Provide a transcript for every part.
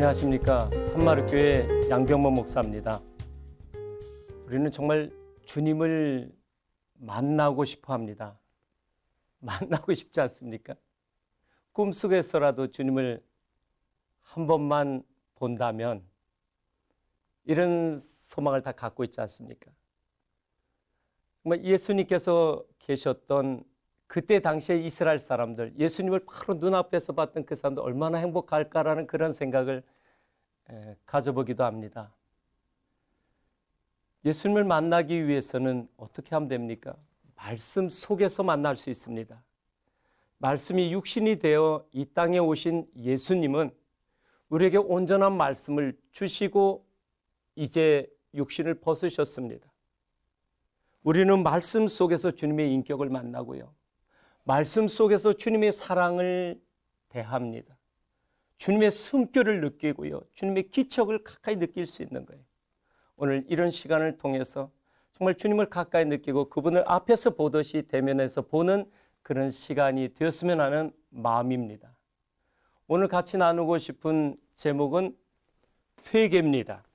안녕하십니까. 산마르교회 양병모 목사입니다. 우리는 정말 주님을 만나고 싶어 합니다. 만나고 싶지 않습니까? 꿈속에서라도 주님을 한 번만 본다면 이런 소망을 다 갖고 있지 않습니까? 정말 예수님께서 계셨던 그때 당시에 이스라엘 사람들, 예수님을 바로 눈앞에서 봤던 그 사람들 얼마나 행복할까라는 그런 생각을 가져보기도 합니다. 예수님을 만나기 위해서는 어떻게 하면 됩니까? 말씀 속에서 만날 수 있습니다. 말씀이 육신이 되어 이 땅에 오신 예수님은 우리에게 온전한 말씀을 주시고 이제 육신을 벗으셨습니다. 우리는 말씀 속에서 주님의 인격을 만나고요. 말씀 속에서 주님의 사랑을 대합니다. 주님의 숨결을 느끼고요. 주님의 기척을 가까이 느낄 수 있는 거예요. 오늘 이런 시간을 통해서 정말 주님을 가까이 느끼고 그분을 앞에서 보듯이 대면해서 보는 그런 시간이 되었으면 하는 마음입니다. 오늘 같이 나누고 싶은 제목은 회개입니다.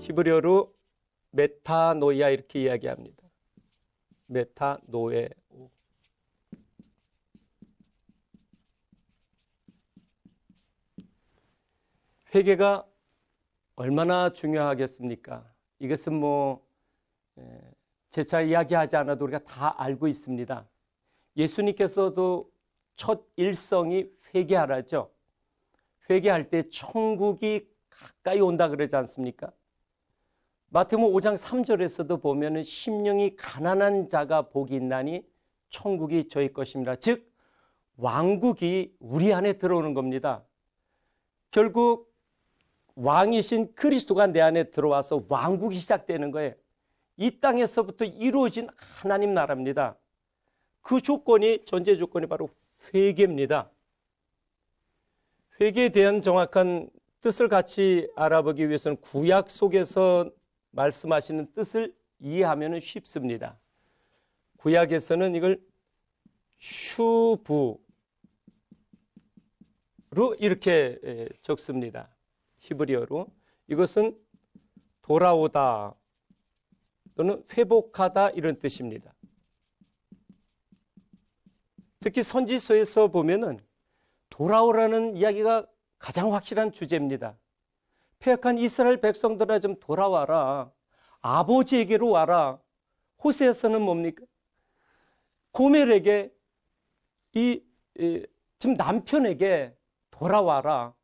히브리어로 메타노이아 이렇게 이야기합니다. 메타노에오. 회개가 얼마나 중요하겠습니까? 이것은 재차 이야기하지 않아도 우리가 다 알고 있습니다. 예수님께서도 첫 일성이 회개하라죠. 회개할 때 천국이 가까이 온다 그러지 않습니까? 마태복음 5장 3절에서도 보면은 심령이 가난한 자가 복이 있나니 천국이 저희 것입니다. 즉 왕국이 우리 안에 들어오는 겁니다. 결국 왕이신 그리스도가 내 안에 들어와서 왕국이 시작되는 거예요. 이 땅에서부터 이루어진 하나님 나라입니다. 그 조건이 전제 조건이 바로 회개입니다. 회개에 대한 정확한 뜻을 같이 알아보기 위해서는 구약 속에서 말씀하시는 뜻을 이해하면 쉽습니다. 구약에서는 이걸 슈부로 이렇게 적습니다. 히브리어로. 이것은 돌아오다 또는 회복하다 이런 뜻입니다. 특히 선지서에서 보면은 돌아오라는 이야기가 가장 확실한 주제입니다. 패역한 이스라엘 백성들아 좀 돌아와라. 아버지에게로 와라. 호세에서는 뭡니까? 고멜에게 지금 남편에게 돌아와라.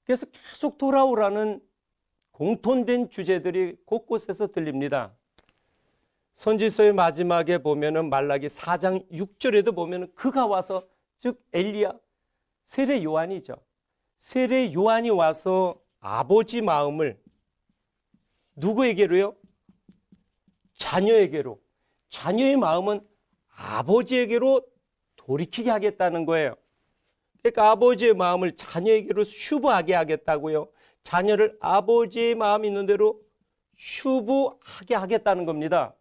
그래서 계속 돌아오라는 공통된 주제들이 곳곳에서 들립니다. 선지서의 마지막에 보면은 말라기 4장 6절에도 보면은 그가 와서 즉 엘리야 세례 요한이죠. 세례 요한이 와서 아버지 마음을 누구에게로요? 자녀에게로. 자녀의 마음은 아버지에게로 돌이키게 하겠다는 거예요. 그러니까 아버지의 마음을 자녀에게로 슈브하게 하겠다고요. 자녀를 아버지의 마음 있는 대로 슈브하게 하겠다는 겁니다.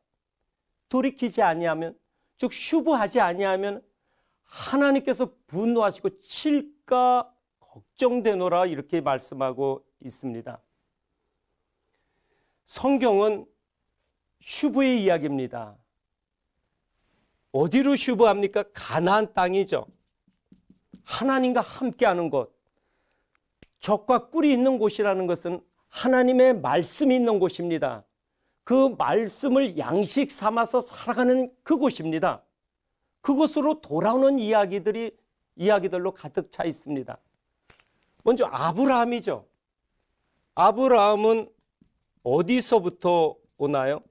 돌이키지 아니하면, 즉 슈브하지 아니하면 하나님께서 분노하시고 칠까 걱정되노라 이렇게 말씀하고 있습니다. 성경은 슈브의 이야기입니다. 어디로 슈브합니까? 가나안 땅이죠. 하나님과 함께하는 곳. 적과 꿀이 있는 곳이라는 것은 하나님의 말씀이 있는 곳입니다. 그 말씀을 양식 삼아서 살아가는 그곳입니다. 그곳으로 돌아오는 이야기들로 가득 차 있습니다. 먼저 아브라함이죠. 아브라함은 어디서부터 오나요?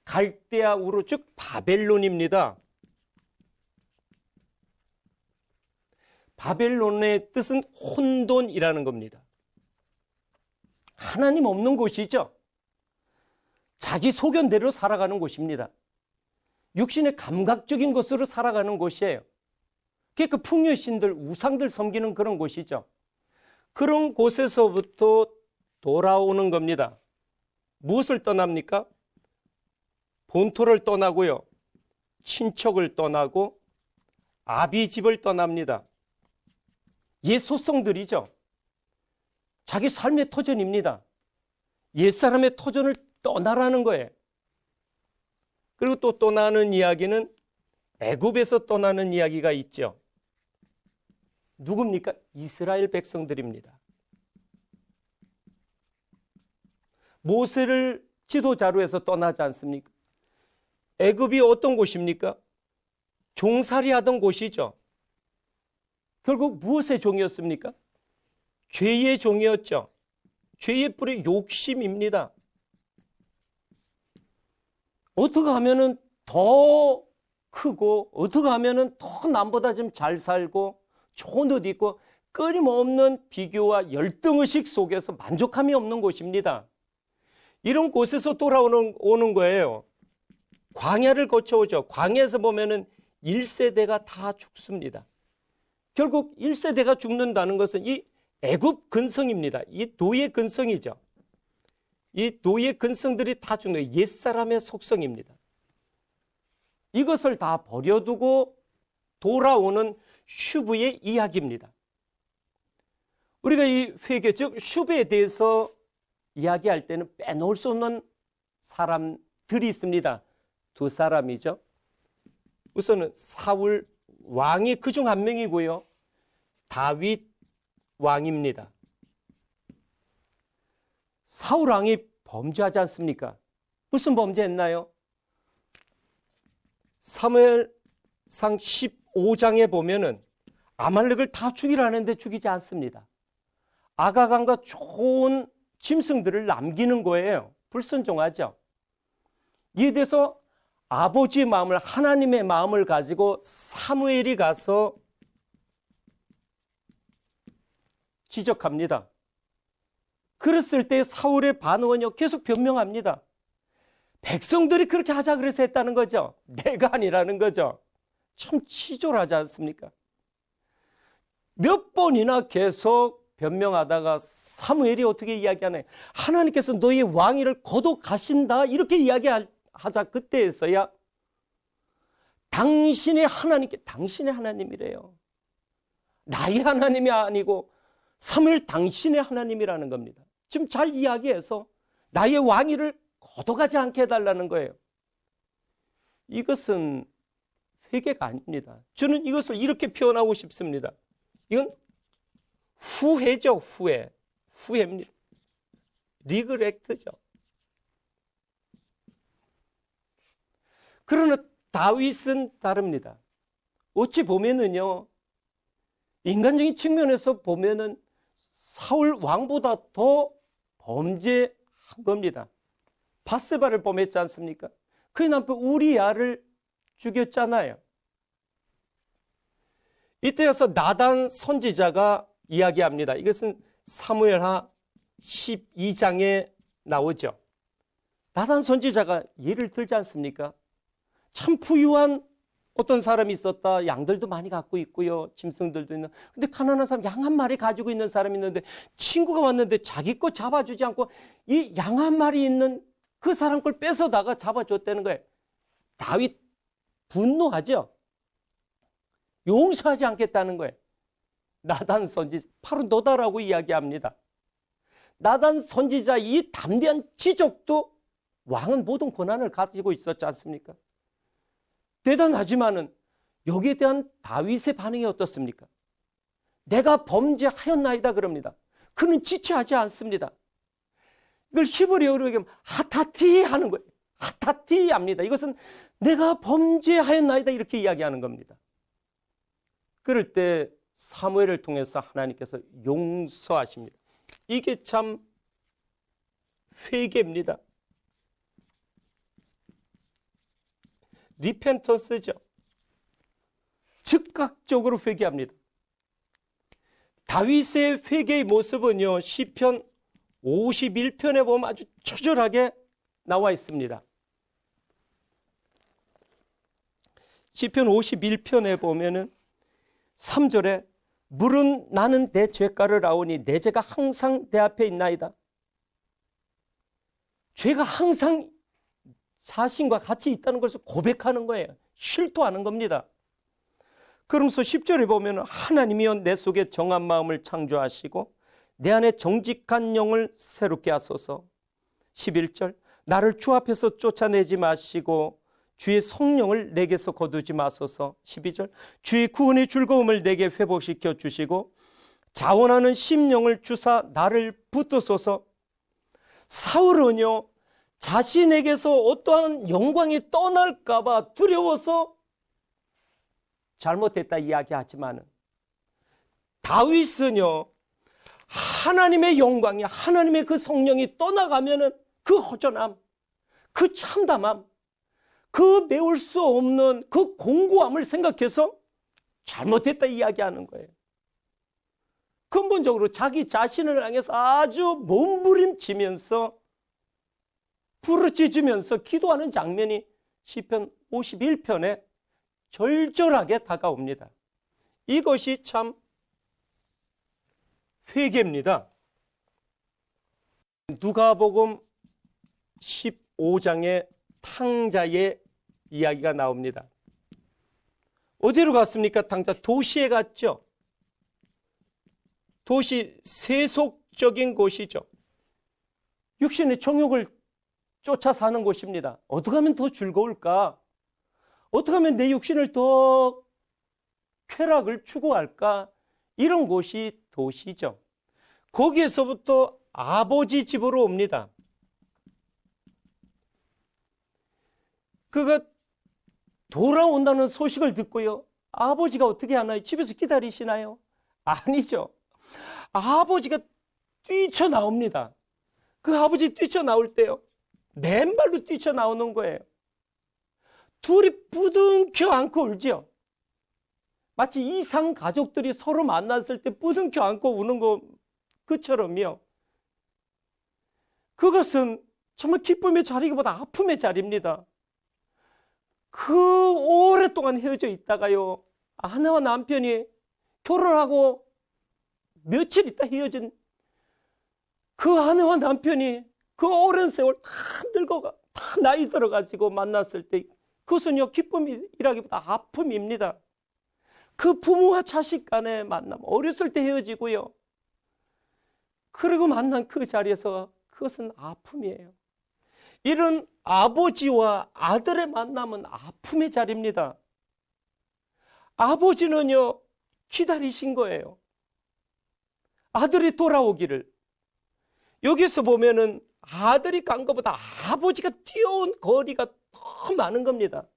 갈대아 우르 즉 바벨론입니다. 바벨론의 뜻은 혼돈이라는 겁니다. 하나님 없는 곳이죠. 자기 소견대로 살아가는 곳입니다. 육신의 감각적인 것으로 살아가는 곳이에요. 그러니까 풍요신들, 우상들 섬기는 그런 곳이죠. 그런 곳에서부터 돌아오는 겁니다. 무엇을 떠납니까? 본토를 떠나고요. 친척을 떠나고 아비집을 떠납니다. 옛 소송들이죠. 자기 삶의 터전입니다. 옛사람의 터전을 떠나라는 거예요. 그리고 또 떠나는 이야기는 애굽에서 떠나는 이야기가 있죠. 누굽니까? 이스라엘 백성들입니다. 모세를 지도자로 해서 떠나지 않습니까? 애굽이 어떤 곳입니까? 종살이하던 곳이죠. 결국 무엇의 종이었습니까? 죄의 종이었죠. 죄의 뿌리 욕심입니다. 어떻게 하면은 더 크고 어떻게 하면은 더 남보다 좀 잘 살고 좋은 옷 입고 끊임없는 비교와 열등의식 속에서 만족함이 없는 곳입니다. 이런 곳에서 돌아오는 거예요. 광야를 거쳐오죠. 광야에서 보면은 1세대가 다 죽습니다. 결국 1세대가 죽는다는 것은 이 애굽 근성입니다. 이 노예 근성이죠. 이 노예 근성들이 다 죽는 옛사람의 속성입니다. 이것을 다 버려두고 돌아오는 슈브의 이야기입니다. 우리가 이 회개, 즉 슈브에 대해서 이야기할 때는 빼놓을 수 없는 사람들이 있습니다. 두 사람이죠. 우선은 사울 왕이 그중 한 명이고요. 다윗 왕입니다. 사울 왕이 범죄하지 않습니까? 무슨 범죄했나요? 사무엘상 15장에 보면은 아말렉을 다 죽이라는데 죽이지 않습니다. 아가간과 좋은 짐승들을 남기는 거예요. 불순종하죠. 이에 대해서 아버지의 마음을, 하나님의 마음을 가지고 사무엘이 가서 지적합니다. 그랬을 때 사울의 반응은요, 계속 변명합니다. 백성들이 그렇게 하자 그래서 했다는 거죠. 내가 아니라는 거죠. 참 치졸하지 않습니까? 몇 번이나 계속 변명하다가 사무엘이 어떻게 이야기하나요? 하나님께서 너의 왕위를 거둬가신다 이렇게 이야기하자 그때에서야 당신의 하나님이래요. 나의 하나님이 아니고 사무엘 당신의 하나님이라는 겁니다. 지금 잘 이야기해서 나의 왕위를 거둬가지 않게 해달라는 거예요. 이것은 회개가 아닙니다. 저는 이것을 이렇게 표현하고 싶습니다. 이건 후회죠, 후회. 후회입니다. 리그렉트죠. 그러나 다윗은 다릅니다. 어찌 보면은요, 인간적인 측면에서 보면은 사울 왕보다 더 범죄한 겁니다. 바세바를 범했지 않습니까? 그의 남편 우리야를 죽였잖아요. 이때여서 나단 선지자가 이야기합니다. 이것은 사무엘하 12장에 나오죠. 나단 선지자가 예를 들지 않습니까? 참 부유한 어떤 사람이 있었다. 양들도 많이 갖고 있고요. 짐승들도 있는. 근데 가난한 사람 양 한 마리 가지고 있는 사람이 있는데 친구가 왔는데 자기 거 잡아주지 않고 이 양 한 마리 있는 그 사람 걸 뺏어다가 잡아줬다는 거예요. 다윗 분노하죠. 용서하지 않겠다는 거예요. 나단 선지자, 바로 너다라고 이야기합니다. 나단 선지자 이 담대한 지적도 왕은 모든 권한을 가지고 있었지 않습니까? 대단하지만은 여기에 대한 다윗의 반응이 어떻습니까? 내가 범죄하였나이다 그럽니다. 그는 지체하지 않습니다. 이걸 히브리어로 얘기하면 하타티 하는 거예요. 하타티 합니다. 이것은 내가 범죄하였나이다 이렇게 이야기하는 겁니다. 그럴 때 사무엘을 통해서 하나님께서 용서하십니다. 이게 참 회개입니다. 리펜턴스죠. 즉각적으로 회개합니다. 다윗의 회개의 모습은요, 시편 51편에 보면 아주 처절하게 나와 있습니다. 시편 51편에 보면은 3절에 물은 나는 내 죄가를 아오니 내 죄가 항상 내 앞에 있나이다. 죄가 항상 자신과 같이 있다는 것을 고백하는 거예요. 실토하는 겁니다. 그러면서 10절에 보면 하나님이여 내 속에 정한 마음을 창조하시고 내 안에 정직한 영을 새롭게 하소서. 11절 나를 주 앞에서 쫓아내지 마시고 주의 성령을 내게서 거두지 마소서. 12절 주의 구원의 즐거움을 내게 회복시켜 주시고 자원하는 심령을 주사 나를 붙드소서. 사울은요 자신에게서 어떠한 영광이 떠날까 봐 두려워서 잘못했다 이야기하지만 다윗은요 하나님의 영광이 하나님의 그 성령이 떠나가면은 그 허전함, 그 참담함, 그 메울 수 없는 그 공고함을 생각해서 잘못했다 이야기하는 거예요. 근본적으로 자기 자신을 향해서 아주 몸부림치면서 부르짖으면서 기도하는 장면이 시편 51편에 절절하게 다가옵니다. 이것이 참 회개입니다. 누가복음 15장의 탕자의 이야기가 나옵니다. 어디로 갔습니까? 탕자 도시에 갔죠. 도시 세속적인 곳이죠. 육신의 정욕을 쫓아 사는 곳입니다. 어떻게 하면 더 즐거울까? 어떻게 하면 내 육신을 더 쾌락을 추구할까? 이런 곳이 도시죠. 거기에서부터 아버지 집으로 옵니다. 그가 돌아온다는 소식을 듣고요. 아버지가 어떻게 하나요? 집에서 기다리시나요? 아니죠. 아버지가 뛰쳐나옵니다. 그 아버지 뛰쳐나올 때요. 맨발로 뛰쳐나오는 거예요. 둘이 부둥켜 안고 울죠. 마치 이상 가족들이 서로 만났을 때 부둥켜 안고 우는 그처럼요. 그것은 정말 기쁨의 자리보다 아픔의 자리입니다. 그 오랫동안 헤어져 있다가요. 아내와 남편이 결혼하고 며칠 있다 헤어진 그 아내와 남편이 그 오랜 세월 다 늙어가, 다 나이 들어가지고 만났을 때 그것은요, 기쁨이라기보다 아픔입니다. 그 부모와 자식 간의 만남, 어렸을 때 헤어지고요. 그리고 만난 그 자리에서 그것은 아픔이에요. 이런 아버지와 아들의 만남은 아픔의 자리입니다. 아버지는요, 기다리신 거예요. 아들이 돌아오기를. 여기서 보면은 아들이 간 것보다 아버지가 뛰어온 거리가 더 많은 겁니다.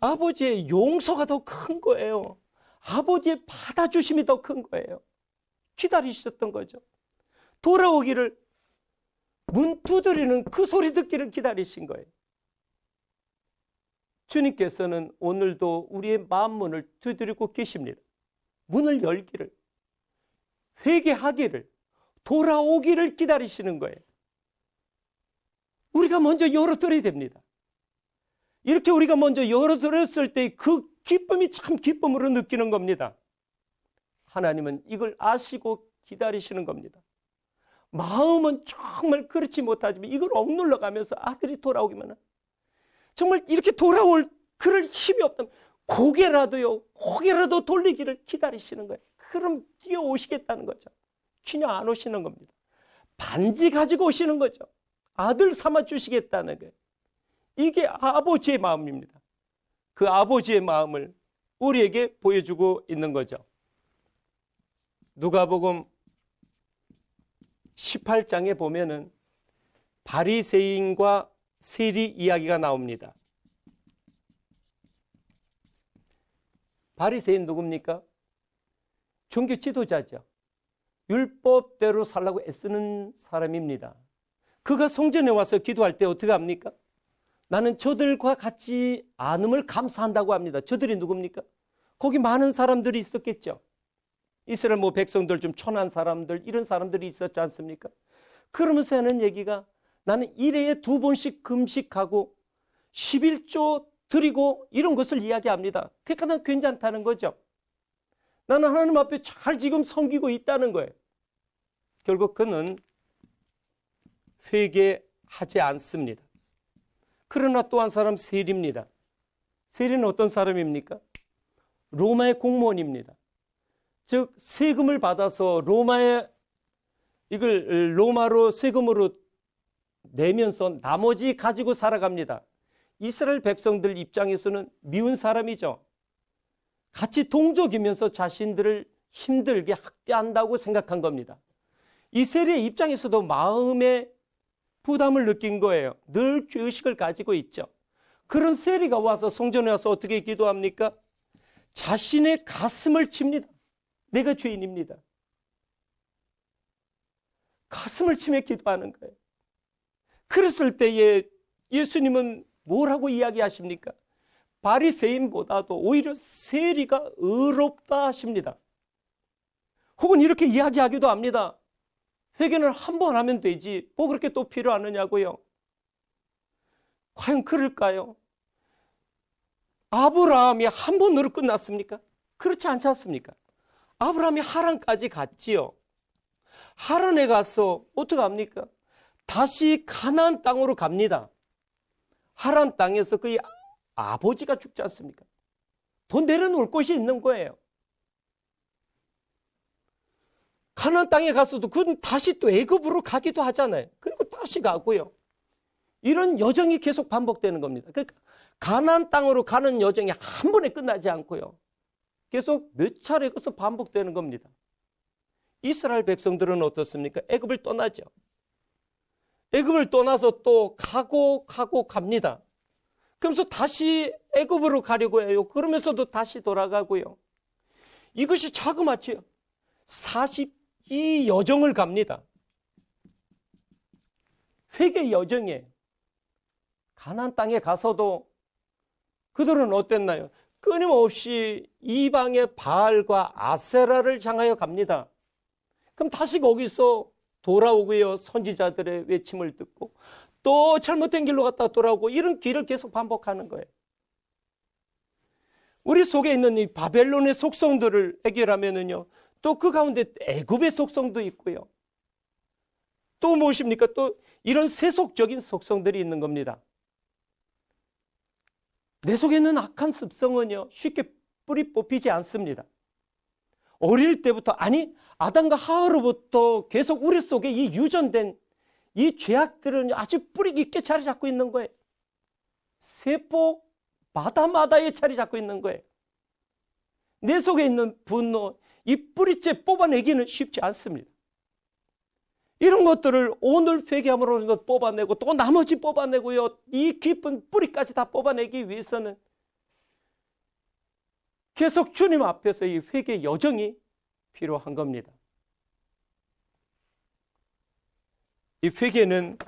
아버지의 용서가 더 큰 거예요. 아버지의 받아주심이 더 큰 거예요. 기다리셨던 거죠. 돌아오기를, 문 두드리는 그 소리 듣기를 기다리신 거예요. 주님께서는 오늘도 우리의 마음 문을 두드리고 계십니다. 문을 열기를, 회개하기를, 돌아오기를 기다리시는 거예요. 우리가 먼저 열어드려야 됩니다. 이렇게 우리가 먼저 열어드렸을 때 그 기쁨이 참 기쁨으로 느끼는 겁니다. 하나님은 이걸 아시고 기다리시는 겁니다. 마음은 정말 그렇지 못하지만 이걸 억눌러 가면서 아들이 돌아오기만 정말 이렇게 돌아올 그럴 힘이 없다면 고개라도 돌리기를 기다리시는 거예요. 그럼 뛰어오시겠다는 거죠. 그냥 안 오시는 겁니다. 반지 가지고 오시는 거죠. 아들 삼아 주시겠다는 거예요. 이게 아버지의 마음입니다. 그 아버지의 마음을 우리에게 보여주고 있는 거죠. 누가복음 18장에 보면은 바리새인과 세리 이야기가 나옵니다. 바리새인 누굽니까? 종교 지도자죠. 율법대로 살라고 애쓰는 사람입니다. 그가 성전에 와서 기도할 때 어떻게 합니까? 나는 저들과 같이 안음을 감사한다고 합니다. 저들이 누굽니까? 거기 많은 사람들이 있었겠죠. 이스라엘 백성들 좀 천한 사람들 이런 사람들이 있었지 않습니까? 그러면서 하는 얘기가 나는 1회에 2번씩 금식하고 11조 드리고 이런 것을 이야기합니다. 그러니까 난 괜찮다는 거죠. 나는 하나님 앞에 잘 지금 섬기고 있다는 거예요. 결국 그는 회개하지 않습니다. 그러나 또 한 사람 세리입니다. 세리는 어떤 사람입니까? 로마의 공무원입니다. 즉 세금을 받아서 이걸 로마로 세금으로 내면서 나머지 가지고 살아갑니다. 이스라엘 백성들 입장에서는 미운 사람이죠. 같이 동족이면서 자신들을 힘들게 학대한다고 생각한 겁니다. 이 세리의 입장에서도 마음의 부담을 느낀 거예요. 늘 죄의식을 가지고 있죠. 그런 세리가 와서 성전에 와서 어떻게 기도합니까? 자신의 가슴을 칩니다. 내가 죄인입니다. 가슴을 치며 기도하는 거예요. 그랬을 때에 예수님은 뭐라고 이야기하십니까? 바리새인보다도 오히려 세리가 의롭다 하십니다. 혹은 이렇게 이야기하기도 합니다. 회개는 한 번 하면 되지 뭐 그렇게 또 필요하느냐고요. 과연 그럴까요? 아브라함이 한 번으로 끝났습니까? 그렇지 않지 않습니까? 아브라함이 하란까지 갔지요. 하란에 가서 어떻게 합니까? 다시 가나안 땅으로 갑니다. 하란 땅에서 그의 아버지가 죽지 않습니까? 더 내려놓을 곳이 있는 거예요. 가나안 땅에 가서도 그는 다시 또 애굽으로 가기도 하잖아요. 그리고 다시 가고요. 이런 여정이 계속 반복되는 겁니다. 그러니까 가나안 땅으로 가는 여정이 한 번에 끝나지 않고요. 계속 몇 차례 거서 반복되는 겁니다. 이스라엘 백성들은 어떻습니까? 애굽을 떠나죠. 애굽을 떠나서 또 가고 갑니다. 그러면서 다시 애굽으로 가려고 해요. 그러면서도 다시 돌아가고요. 이것이 자그마치 40이 여정을 갑니다. 회개 여정에 가나안 땅에 가서도 그들은 어땠나요? 끊임없이 이방의 바알과 아세라를 향하여 갑니다. 그럼 다시 거기서 돌아오고요. 선지자들의 외침을 듣고 또 잘못된 길로 갔다 돌아오고 이런 길을 계속 반복하는 거예요. 우리 속에 있는 이 바벨론의 속성들을 해결하면은요. 또 그 가운데 애굽의 속성도 있고요. 또 무엇입니까? 또 이런 세속적인 속성들이 있는 겁니다. 내 속에 있는 악한 습성은요. 쉽게 뿌리 뽑히지 않습니다. 어릴 때부터 아니 아담과 하와로부터 계속 우리 속에 이 유전된 이 죄악들은 아주 뿌리 깊게 자리 잡고 있는 거예요. 세포마다마다에 자리 잡고 있는 거예요. 내 속에 있는 분노, 이 뿌리째 뽑아내기는 쉽지 않습니다. 이런 것들을 오늘 회개함으로 뽑아내고 또 나머지 뽑아내고요. 이 깊은 뿌리까지 다 뽑아내기 위해서는 계속 주님 앞에서 이 회개 여정이 필요한 겁니다. 이 회개는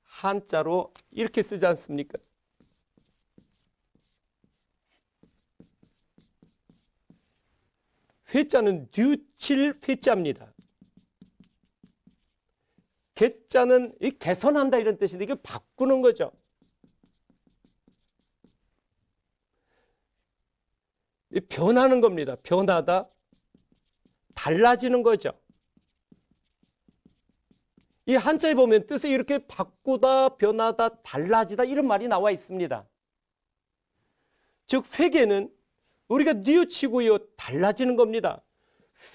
한자로 이렇게 쓰지 않습니까? 회자는 뉘칠 회자입니다. 개자는 개선한다 이런 뜻인데 이게 바꾸는 거죠. 변하는 겁니다. 변하다, 달라지는 거죠. 이 한자에 보면 뜻에 이렇게 바꾸다, 변하다, 달라지다 이런 말이 나와 있습니다. 즉 회개는 우리가 뉘우치고요 달라지는 겁니다.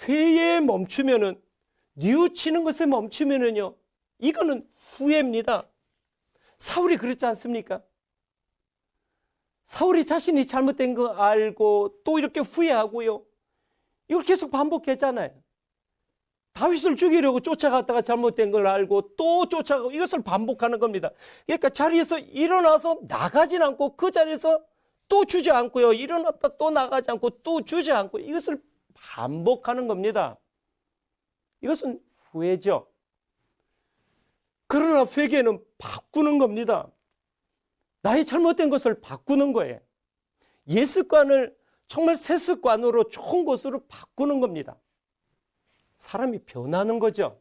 회에 멈추면은 뉘우치는 것에 멈추면은요 이거는 후회입니다. 사울이 그렇지 않습니까? 사울이 자신이 잘못된 거 알고 또 이렇게 후회하고요. 이걸 계속 반복했잖아요. 다윗을 죽이려고 쫓아갔다가 잘못된 걸 알고 또 쫓아가고 이것을 반복하는 겁니다. 그러니까 자리에서 일어나서 나가진 않고 그 자리에서 또 주저앉고요. 일어났다 또 나가지 않고 또 주저앉고 이것을 반복하는 겁니다. 이것은 후회죠. 그러나 회개는 바꾸는 겁니다. 나의 잘못된 것을 바꾸는 거예요. 옛 습관을 정말 새 습관으로 좋은 것으로 바꾸는 겁니다. 사람이 변하는 거죠.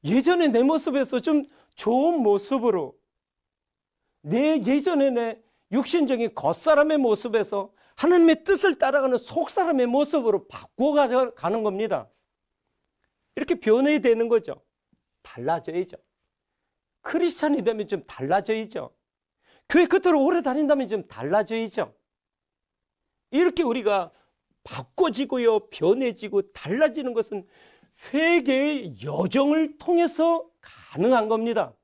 예전에 내 모습에서 좀 좋은 모습으로 내 예전에 내 육신적인 겉사람의 모습에서 하나님의 뜻을 따라가는 속사람의 모습으로 바꿔가는 겁니다. 이렇게 변해야 되는 거죠. 달라져야죠. 크리스찬이 되면 좀 달라져야죠. 교회 겉으로 오래 다닌다면 좀 달라져야죠. 이렇게 우리가 바꿔지고요, 변해지고 달라지는 것은 회개의 여정을 통해서 가능한 겁니다.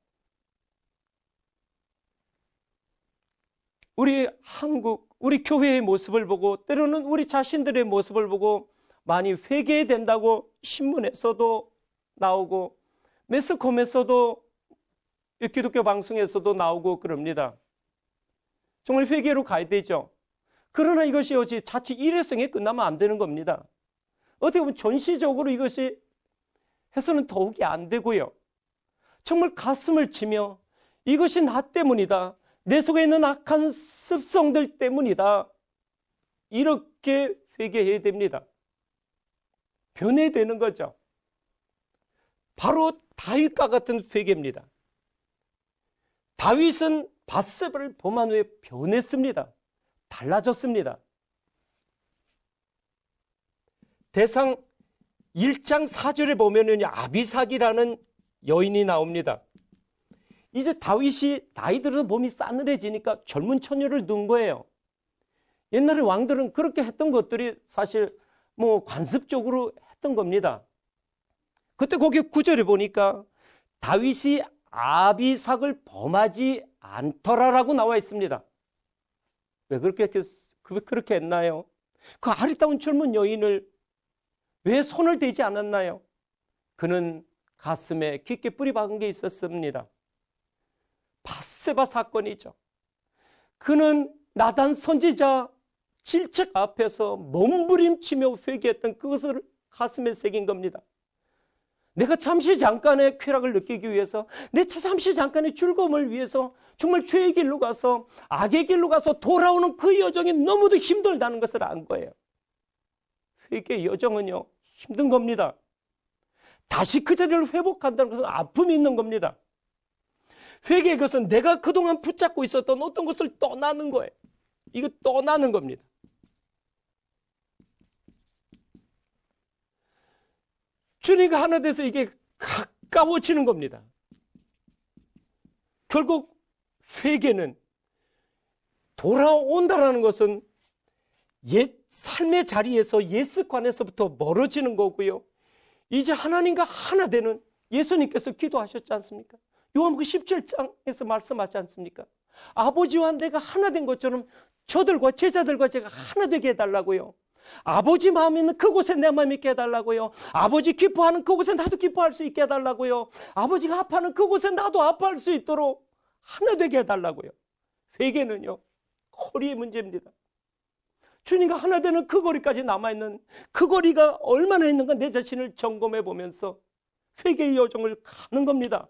우리 한국, 우리 교회의 모습을 보고 때로는 우리 자신들의 모습을 보고 많이 회개해야 된다고 신문에서도 나오고 매스컴에서도 기독교 방송에서도 나오고 그럽니다. 정말 회개로 가야 되죠. 그러나 이것이 어찌 자칫 일회성에 끝나면 안 되는 겁니다. 어떻게 보면 전시적으로 이것이 해서는 더욱이 안 되고요. 정말 가슴을 치며 이것이 나 때문이다. 내 속에 있는 악한 습성들 때문이다. 이렇게 회개해야 됩니다. 변해야 되는 거죠. 바로 다윗과 같은 회개입니다. 다윗은 밧세바를 범한 후에 변했습니다. 달라졌습니다. 대상 1장 4절에 보면은 아비삭이라는 여인이 나옵니다. 이제 다윗이 나이 들어서 몸이 싸늘해지니까 젊은 처녀를 둔 거예요. 옛날에 왕들은 그렇게 했던 것들이 사실 관습적으로 했던 겁니다. 그때 거기 9절에 보니까 다윗이 아비삭을 범하지 않더라라고 나와 있습니다. 왜 그렇게 했나요? 그 아리따운 젊은 여인을 왜 손을 대지 않았나요? 그는 가슴에 깊게 뿌리 박은 게 있었습니다. 밧세바 사건이죠. 그는 나단 선지자 질책 앞에서 몸부림치며 회개했던 그것을 가슴에 새긴 겁니다. 내가 잠시 잠깐의 쾌락을 느끼기 위해서, 내 잠시 잠깐의 즐거움을 위해서 정말 죄의 길로 가서 악의 길로 가서 돌아오는 그 여정이 너무도 힘들다는 것을 안 거예요. 회개의 여정은요, 힘든 겁니다. 다시 그 자리를 회복한다는 것은 아픔이 있는 겁니다. 회개의 것은 내가 그동안 붙잡고 있었던 어떤 것을 떠나는 거예요. 이거 떠나는 겁니다. 주님과 하나 돼서 이게 가까워지는 겁니다. 결국 회개는 돌아온다라는 것은 옛 삶의 자리에서 옛 습관에서부터 멀어지는 거고요. 이제 하나님과 하나 되는, 예수님께서 기도하셨지 않습니까? 요한복음 17장에서 말씀하지 않습니까? 아버지와 내가 하나 된 것처럼 저들과 제자들과 제가 하나 되게 해달라고요. 아버지 마음이 있는 그곳에 내 마음이 있게 해달라고요. 아버지 기뻐하는 그곳에 나도 기뻐할 수 있게 해달라고요. 아버지가 아파하는 그곳에 나도 아파할 수 있도록 하나 되게 해달라고요. 회개는요, 거리의 문제입니다. 주님과 하나 되는 그 거리까지 남아있는, 그 거리가 얼마나 있는가 내 자신을 점검해 보면서 회개의 여정을 가는 겁니다.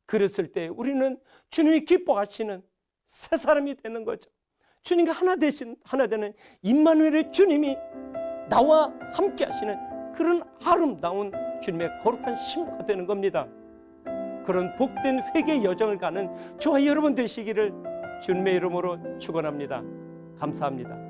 그랬을 때 우리는 주님이 기뻐하시는 새 사람이 되는 거죠. 주님과 하나 되는 임마누엘의 주님이 나와 함께 하시는 그런 아름다운 주님의 거룩한 신부가 되는 겁니다. 그런 복된 회개의 여정을 가는 저와 여러분 되시기를 주님의 이름으로 축원합니다. 감사합니다.